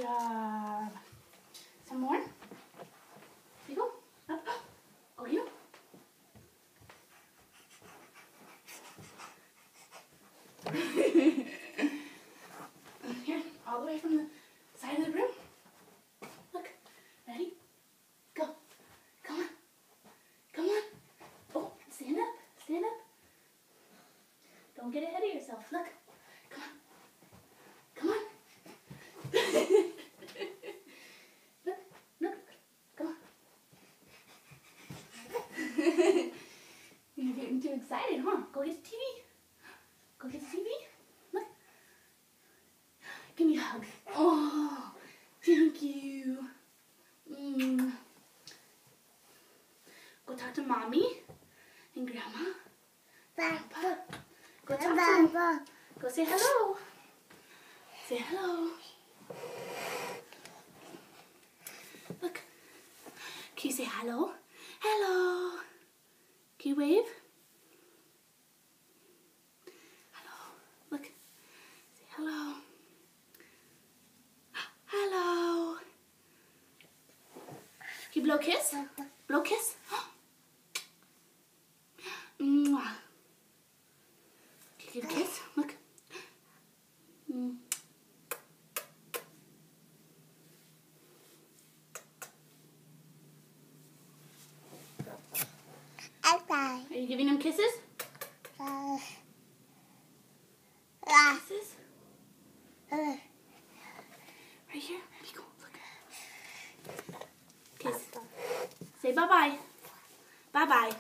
job. Some more. Here you go. Up. Go you. Here, all the way from the side of the room. Look. Ready? Go. Come on. Come on. Oh, stand up. Stand up. Don't get ahead of yourself. Look. Come on. Come on. Look. Look. Come on. You're getting too excited, huh? Go get the TV. Go get the TV. Look. Give me a hug. Oh, thank you. Go talk to Mommy and Grandma. Papa. Go talk to them. Go say hello. Say hello. Look. Can you say hello? Hello. Can you wave? Hello. Look. Say hello. Hello. Can you blow a kiss? Blow a kiss? Mwah. Can you give a kiss? Look. Are you giving them kisses? Kisses? Right here? Ready, go. Look. Kiss. Say bye-bye. Bye-bye.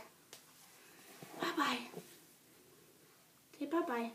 Bye-bye. Say bye-bye.